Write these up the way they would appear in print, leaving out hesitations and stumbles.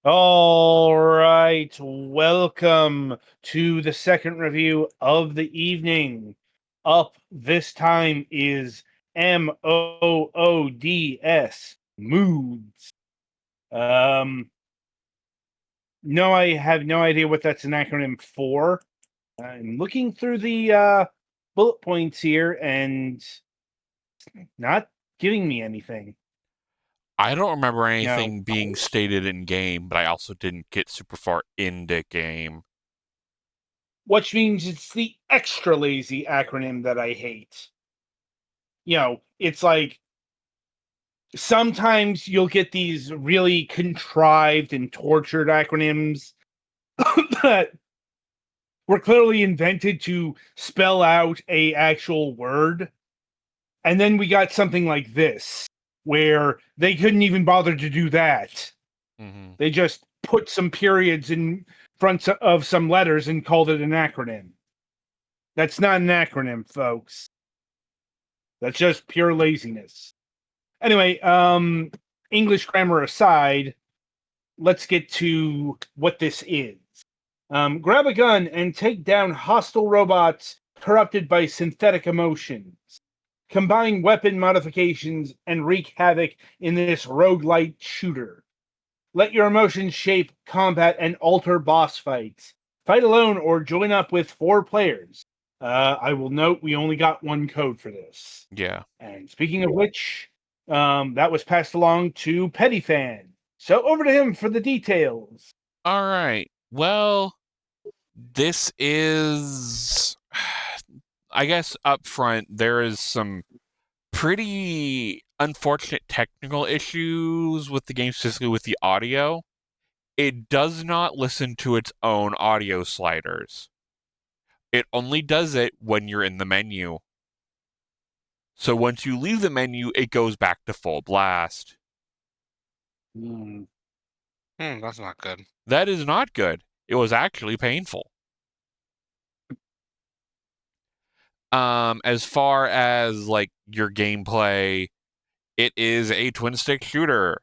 All right, welcome to the second review of the evening. Up this time is M.O.O.D.S. Moods. Um, no, I have no idea what that's an acronym for. I'm looking through the bullet points here and not giving me anything. I don't remember No, anything being stated in game, but I also didn't get super far into game. which means it's the extra lazy acronym that I hate. It's like sometimes you'll get these really contrived and tortured acronyms that were clearly invented to spell out a actual word. And then we got something like this, where they couldn't even bother to do that. Mm-hmm. They just put some periods in front of some letters and called it an acronym. That's not an acronym, folks. That's just pure laziness. Anyway, English grammar aside, let's get to what this is. Grab a gun and take down hostile robots corrupted by synthetic emotions. Combine weapon modifications and wreak havoc in this roguelike shooter. Let your emotions shape combat and alter boss fights. Fight alone or join up with 4 players. I will note we only got one code for this. Yeah. And speaking of which, that was passed along to Petty Fan. So over to him for the details. All right. Well, this is, I guess, up front, there is some pretty unfortunate technical issues with the game, specifically with the audio. It does not listen to its own audio sliders. It only does it when you're in the menu. So once you leave the menu, it goes back to full blast. That's not good. That is not good. It was actually painful. As far as like your gameplay, it is a twin stick shooter.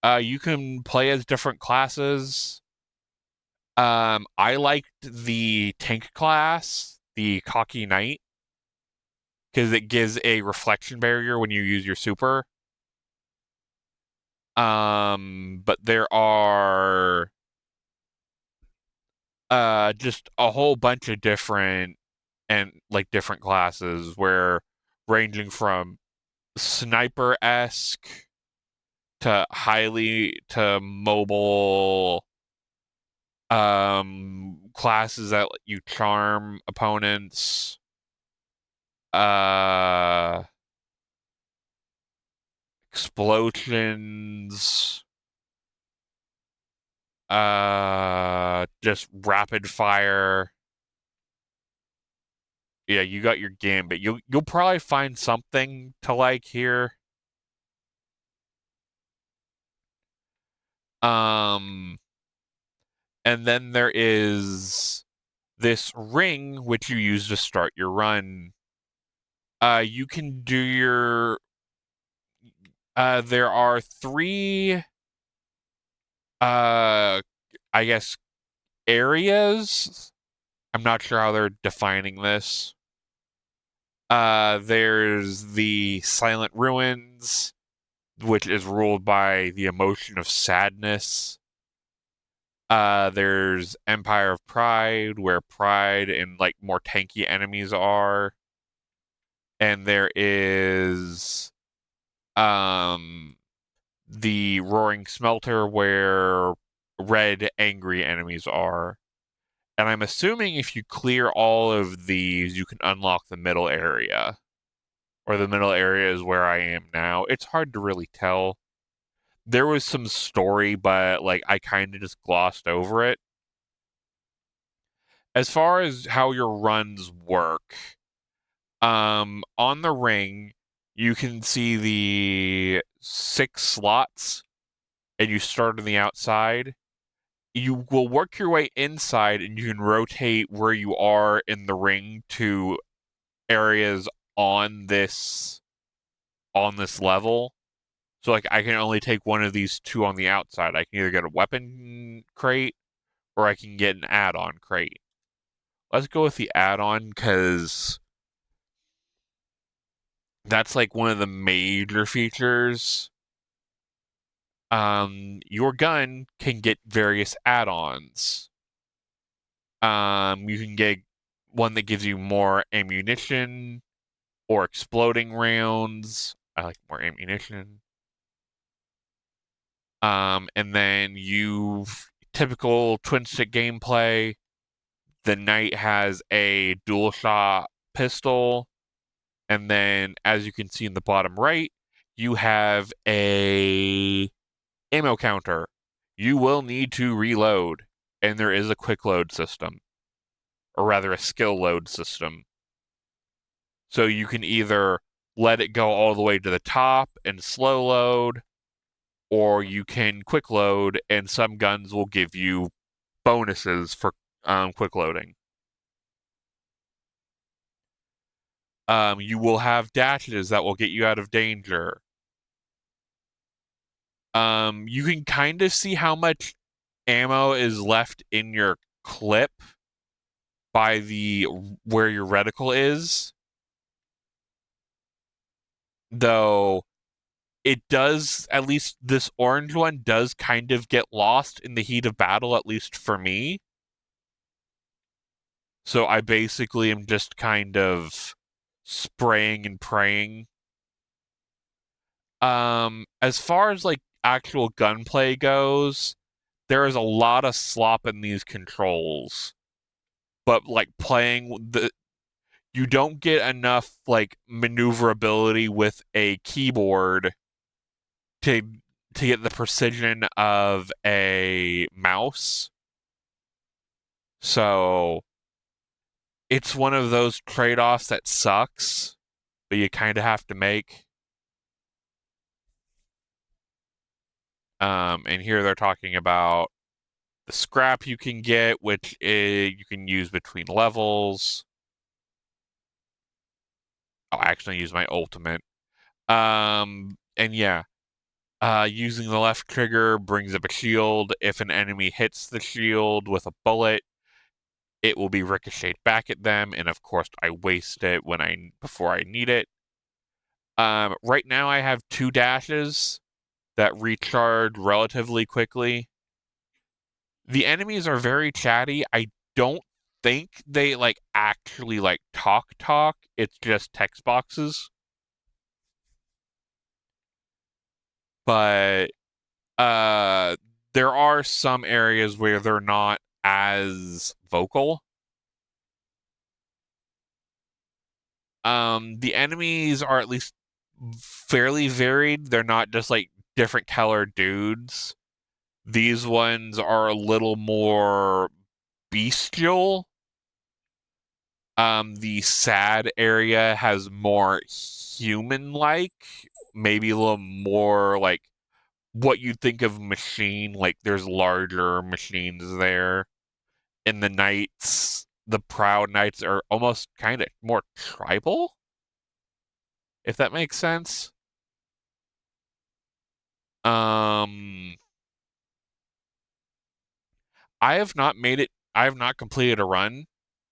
You can play as different classes. I liked the tank class, the cocky knight, because it gives a reflection barrier when you use your super. But there are just a whole bunch of different classes where ranging from sniper-esque to mobile classes that let you charm opponents, explosions, just rapid fire. Yeah, you got your gambit. You'll probably find something to like here. And then there is this ring which you use to start your run. You can do your there are 3 I guess areas. I'm not sure how they're defining this. There's the Silent Ruins, which is ruled by the emotion of sadness. There's Empire of Pride, where pride and like more tanky enemies are. And there is the Roaring Smelter, where red angry enemies are. And I'm assuming if you clear all of these, you can unlock the middle area. Or the middle area is where I am now. It's hard to really tell. There was some story, but like I kind of just glossed over it. As far as how your runs work, on the ring, you can see the 6 slots, and you start on the outside. You will work your way inside, and you can rotate where you are in the ring to areas on this level. So, like, I can only take one of these two on the outside. I can either get a weapon crate or I can get an add-on crate. Let's go with the add-on because that's like one of the major features. Your gun can get various add-ons. You can get one that gives you more ammunition or exploding rounds. I like more ammunition. And then typical twin stick gameplay. The knight has a dual shot pistol, and then as you can see in the bottom right, you have a ammo counter. You will need to reload, and there is a quick load system, or rather a skill load system. So you can either let it go all the way to the top and slow load, or you can quick load, and some guns will give you bonuses for quick loading. You will have dashes that will get you out of danger. You can kind of see how much ammo is left in your clip by where your reticle is. Though it does, at least this orange one does kind of get lost in the heat of battle, at least for me. So I basically am just kind of spraying and praying. As far as like actual gunplay goes, there is a lot of slop in these controls. But like you don't get enough like maneuverability with a keyboard to get the precision of a mouse. So it's one of those trade-offs that sucks, but you kind of have to make. And here they're talking about the scrap you can get, which you can use between levels. I'll actually use my ultimate. And yeah, using the left trigger brings up a shield. If an enemy hits the shield with a bullet, it will be ricocheted back at them, and of course I waste it before I need it. Right now I have 2 dashes that recharge relatively quickly. The enemies are very chatty. I don't think they like actually like talk. It's just text boxes. But there are some areas where they're not as vocal. The enemies are at least fairly varied. They're not just like different colored dudes. These ones are a little more bestial. The sad area has more human-like, maybe a little more like what you'd think of machine. Like there's larger machines there. In the knights, the proud knights are almost kind of more tribal, if that makes sense. I have not completed a run.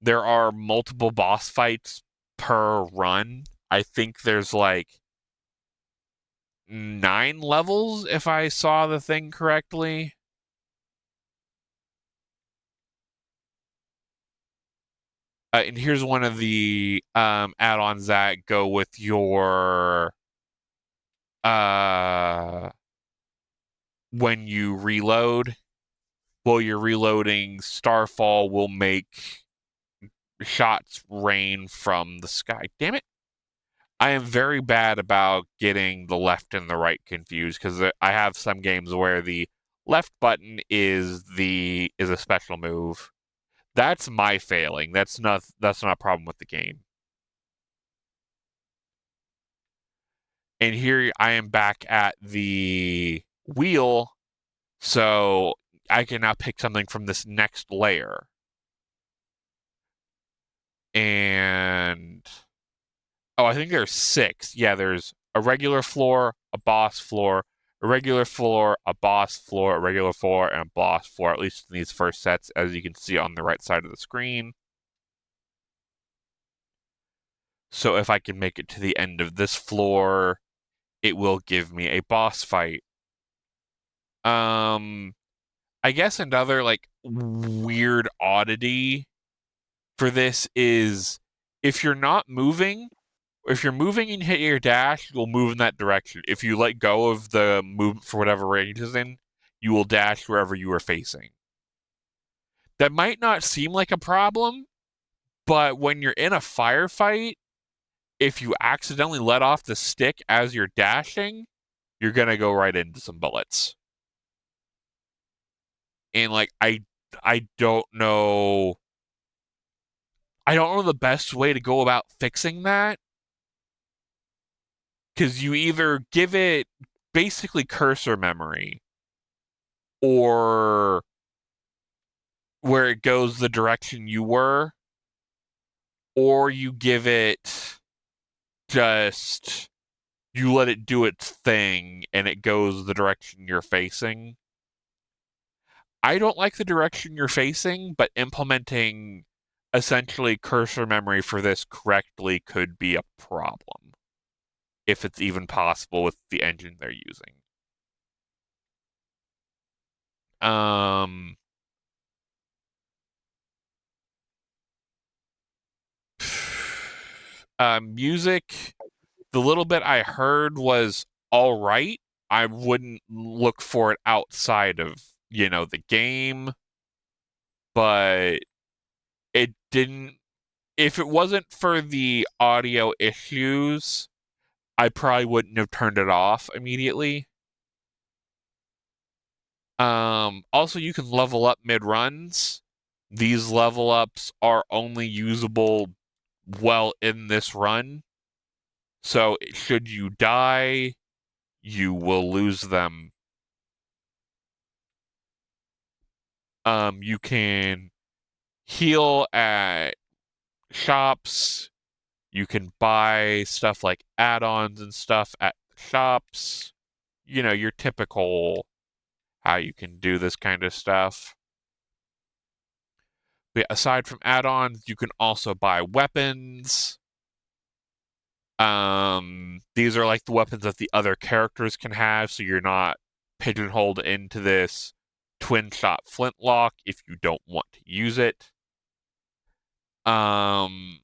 There are multiple boss fights per run. I think there's like 9 levels if I saw the thing correctly. And here's one of the add-ons that go with your when you reload. While you're reloading, Starfall will make shots rain from the sky. Damn it. I am very bad about getting the left and the right confused because I have some games where the left button is a special move. That's my failing. That's not a problem with the game. And here I am back at the wheel, so I can now pick something from this next layer. And I think there's 6. Yeah, there's a regular floor, a boss floor, a regular floor, a boss floor, a regular floor, and a boss floor, at least in these first sets, as you can see on the right side of the screen. So if I can make it to the end of this floor, it will give me a boss fight. I guess another like weird oddity for this is if you're not moving, if you're moving and hit your dash, you'll move in that direction. If you let go of the movement for whatever range is in, you will dash wherever you are facing. That might not seem like a problem, but when you're in a firefight, if you accidentally let off the stick as you're dashing, you're gonna go right into some bullets. And like I don't know the best way to go about fixing that. Because you either give it basically cursor memory or where it goes the direction you were, or you give it just, you let it do its thing and it goes the direction you're facing. I don't like the direction you're facing, but implementing essentially cursor memory for this correctly could be a problem, if it's even possible with the engine they're using. Music, the little bit I heard was all right. I wouldn't look for it outside of, the game, but it didn't, if it wasn't for the audio issues, I probably wouldn't have turned it off immediately. Also, you can level up mid-runs. These level ups are only usable well in this run. So should you die, you will lose them. You can heal at shops. You can buy stuff like add-ons and stuff at shops. Your typical how you can do this kind of stuff. But aside from add-ons, you can also buy weapons. These are like the weapons that the other characters can have, so you're not pigeonholed into this twin shot flintlock if you don't want to use it. And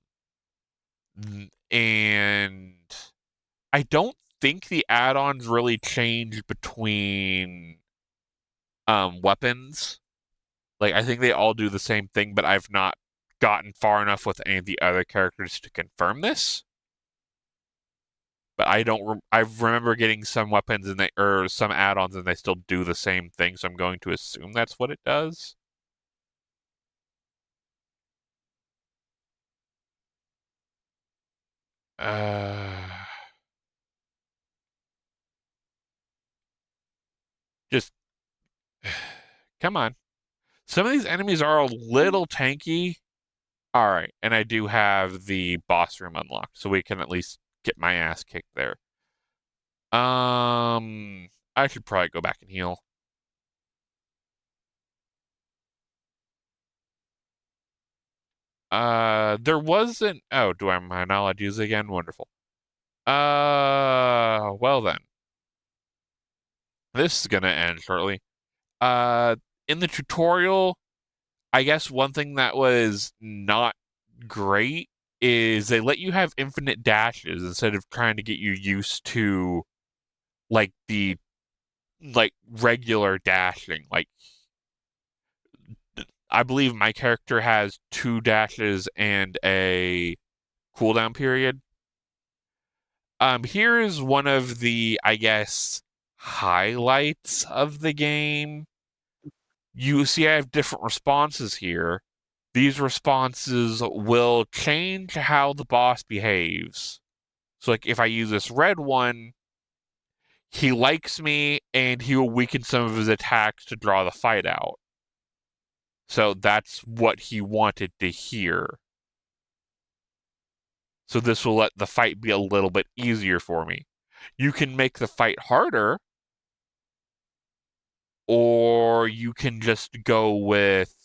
I don't think the add-ons really change between weapons. Like, I think they all do the same thing, but I've not gotten far enough with any of the other characters to confirm this. But I remember getting some weapons or some add-ons and they still do the same thing, so I'm going to assume that's what it does. Just come on. Some of these enemies are a little tanky. All right, and I do have the boss room unlocked, so we can at least get my ass kicked there. I should probably go back and heal. There wasn't. Oh, am I not allowed to use it again? Wonderful. Well then, this is gonna end shortly. In the tutorial, I guess one thing that was not great is they let you have infinite dashes instead of trying to get you used to like the regular dashing. Like I believe my character has 2 dashes and a cooldown period. Here is one of the, I guess, highlights of the game. You see I have different responses here. These responses will change how the boss behaves. So like if I use this red one, he likes me and he will weaken some of his attacks to draw the fight out. So that's what he wanted to hear. So this will let the fight be a little bit easier for me. You can make the fight harder, or you can just go with,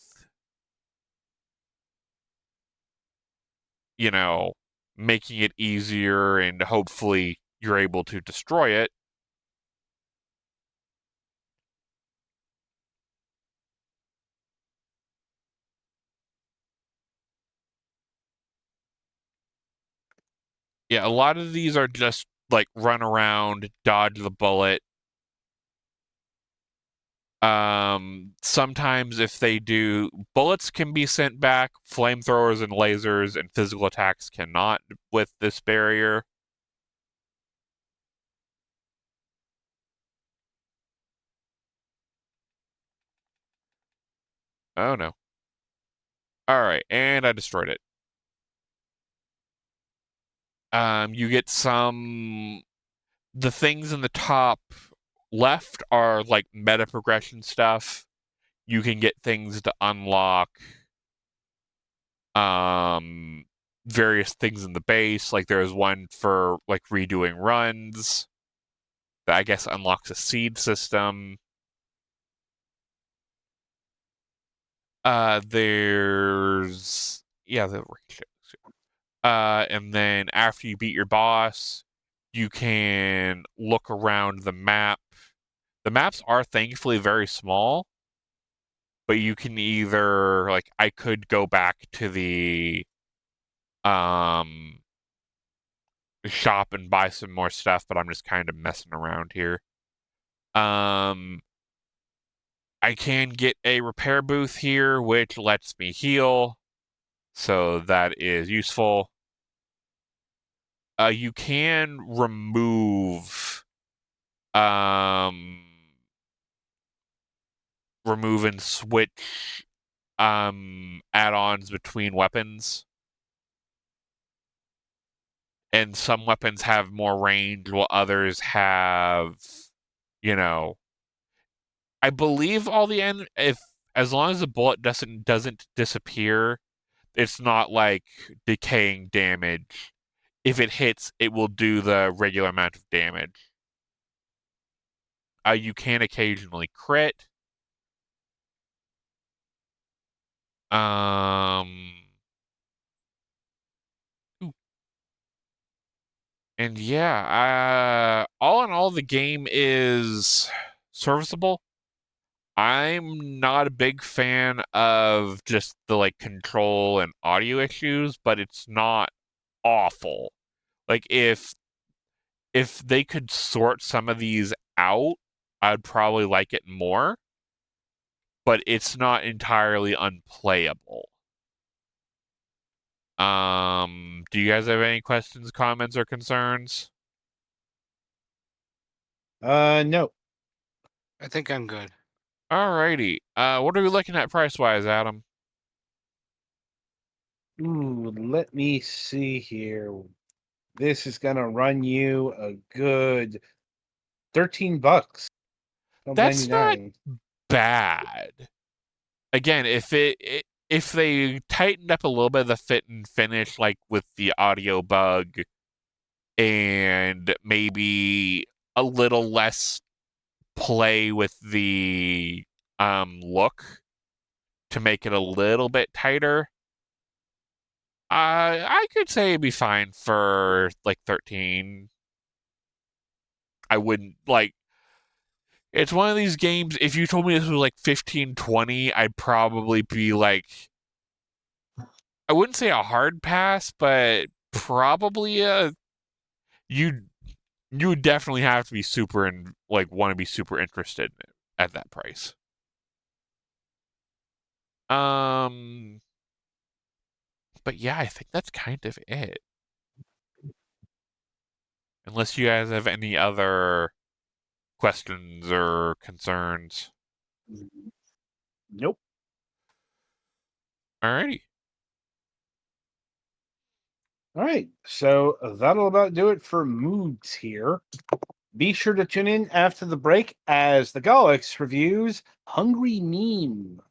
making it easier and hopefully you're able to destroy it. Yeah, a lot of these are just like run around, dodge the bullet. Sometimes if they do, bullets can be sent back, flamethrowers and lasers and physical attacks cannot with this barrier. Oh no. Alright, and I destroyed it. You get the things in the top left are like meta progression stuff. You can get things to unlock various things in the base. Like there's one for like redoing runs that I guess unlocks a seed system. There's and then after you beat your boss, you can look around the map. The maps are thankfully very small, but you can either like I could go back to the shop and buy some more stuff, but I'm just kind of messing around here. I can get a repair booth here, which lets me heal, so that is useful. You can remove and switch add-ons between weapons. And some weapons have more range while others have, I believe all the end if as long as the bullet doesn't disappear, it's not like decaying damage. If it hits, it will do the regular amount of damage. You can occasionally crit. And yeah, all in all, the game is serviceable. I'm not a big fan of just the like control and audio issues, but it's not awful. Like if they could sort some of these out, I'd probably like it more. But it's not entirely unplayable. Do you guys have any questions, comments, or concerns? No. I think I'm good. Alrighty. What are we looking at price-wise, Adam? Ooh, let me see here. This is gonna run you a good $13. That's not $12.99. bad. Again, if they tightened up a little bit of the fit and finish, like with the audio bug, and maybe a little less play with the look to make it a little bit tighter, I could say it'd be fine for like 13. I wouldn't like. It's one of these games. If you told me this was like 15, 20, I'd probably be like, I wouldn't say a hard pass, but probably you would definitely have to be super and like want to be super interested in it at that price. But yeah, I think that's kind of it. Unless you guys have any other questions or concerns. Nope. Alrighty. All right. So that'll about do it for moods here. Be sure to tune in after the break as the Galax reviews Hungry Meme.